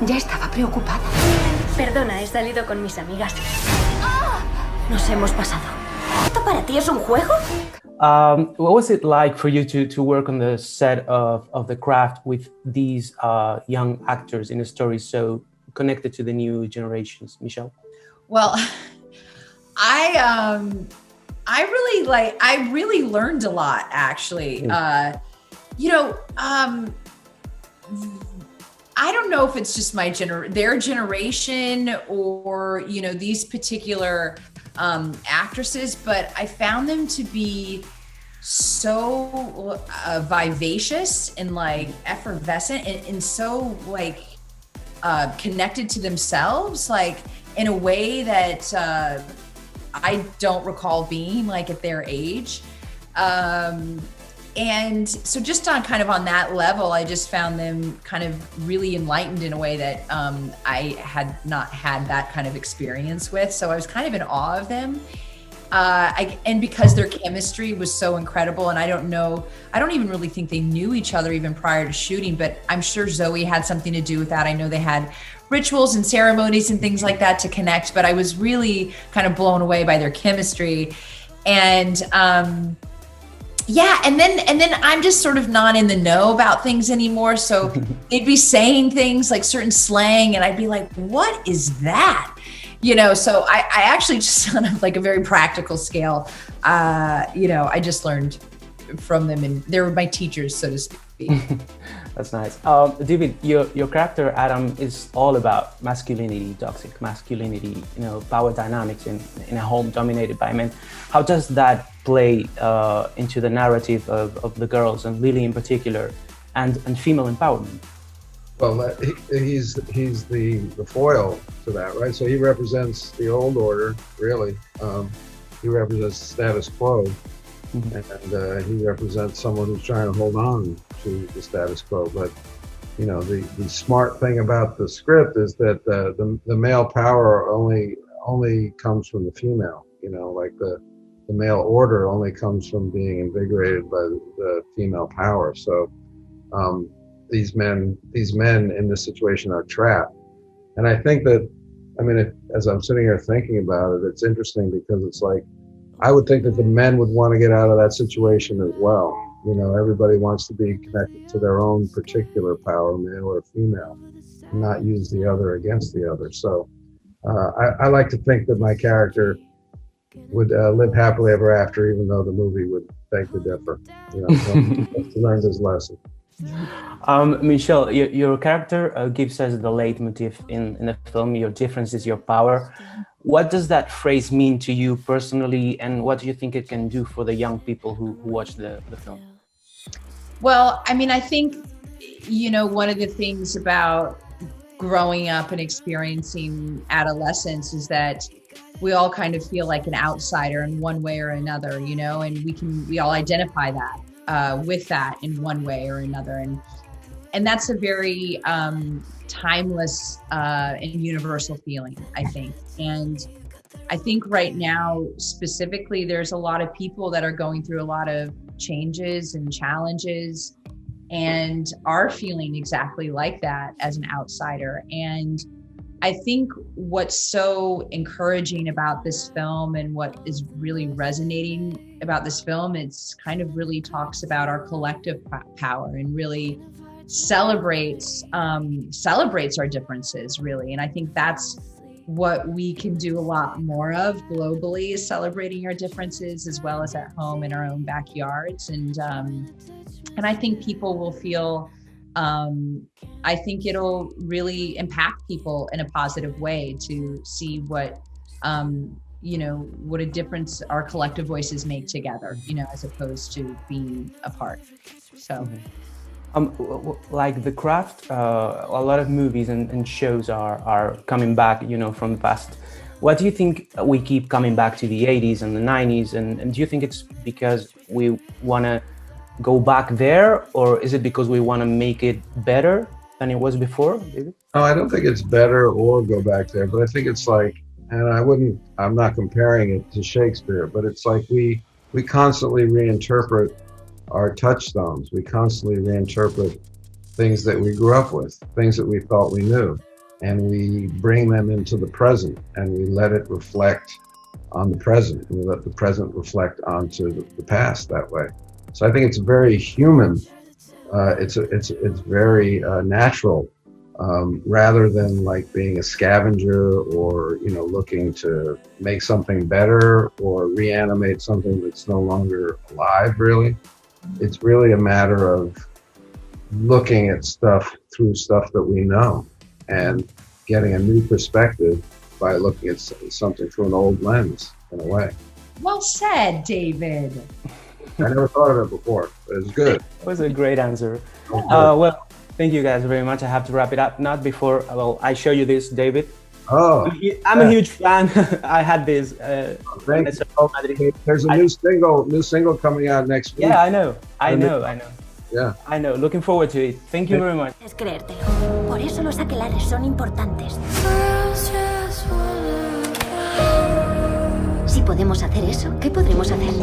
Ya estaba preocupada. Perdona, he salido con mis amigas. Nos hemos pasado. ¿Esto para ti es un juego? What was it like for you to work on the set of The Craft with these young actors in a story so connected to the new generations, Michelle? Well, I really learned a lot, actually. I don't know if it's just their generation or, these particular actresses, but I found them to be so vivacious and like effervescent and so like connected to themselves, like in a way that I don't recall being like at their age. And so just on that level, I just found them kind of really enlightened in a way that I had not had that kind of experience with. So I was kind of in awe of them. And because their chemistry was so incredible, and I don't even really think they knew each other even prior to shooting, but I'm sure Zoe had something to do with that. I know they had rituals and ceremonies and things like that to connect, but I was really kind of blown away by their chemistry. And and then I'm just sort of not in the know about things anymore. So they'd be saying things like certain slang and I'd be like, what is that? So I actually just on like a very practical scale, I just learned from them and they were my teachers, so to speak. That's nice. David, your character, Adam, is all about masculinity, toxic masculinity, power dynamics in a home dominated by men. How does that play into the narrative of the girls and Lily in particular and female empowerment? Well, he's the foil to that, right? So he represents the old order, really. He represents status quo. Mm-hmm. And he represents someone who's trying to hold on to the status quo. But the smart thing about the script is that the male power only comes from the female. Like the male order only comes from being invigorated by the female power. So these men in this situation are trapped. And I think that, as I'm sitting here thinking about it, it's interesting because it's like, I would think that the men would want to get out of that situation as well. Everybody wants to be connected to their own particular power, male or female, and not use the other against the other. So I like to think that my character would live happily ever after, even though the movie would beg to differ. He learned his lesson. Michelle, your character gives us the leitmotif in the film, your difference is your power. What does that phrase mean to you personally, and what do you think it can do for the young people who watch the film? Well, I think, one of the things about growing up and experiencing adolescence is that we all kind of feel like an outsider in one way or another, and we all identify that with that in one way or another. And that's a very timeless and universal feeling, I think. And I think right now, specifically, there's a lot of people that are going through a lot of changes and challenges and are feeling exactly like that as an outsider. And I think what's so encouraging about this film and what is really resonating about this film, it's kind of really talks about our collective power and really celebrates our differences, really. And I think that's what we can do a lot more of globally, is celebrating our differences as well as at home in our own backyards. And I think people will feel, I think it'll really impact people in a positive way to see what a difference our collective voices make together, as opposed to being apart. So. Like The Craft, a lot of movies and shows are coming back, from the past. What do you think we keep coming back to the 80s and the 90s? And do you think it's because we want to go back there, or is it because we want to make it better than it was before, David? No, I don't think it's better or go back there, but I think it's like, and I'm not comparing it to Shakespeare, but it's like we constantly reinterpret our touchstones. We constantly reinterpret things that we grew up with, things that we thought we knew. and we bring them into the present, and we let it reflect on the present, and we let the present reflect onto the past that way. So I think it's very human. It's very natural, rather than like being a scavenger or looking to make something better or reanimate something that's no longer alive. Really, it's really a matter of looking at stuff through stuff that we know and getting a new perspective by looking at something through an old lens, in a way. Well said, David. I never thought of it before, but it's good. That was a great answer. Well, thank you guys very much. I have to wrap it up. Not before, I show you this, David. Oh, I'm a huge fan. I had this. thank you. There's a new single coming out next week. Yeah, I know. Yeah. I know. Looking forward to it. Thank you very much. Es creértelo. Por eso los aquelarres son importantes. Si podemos hacer eso, ¿qué podremos hacer?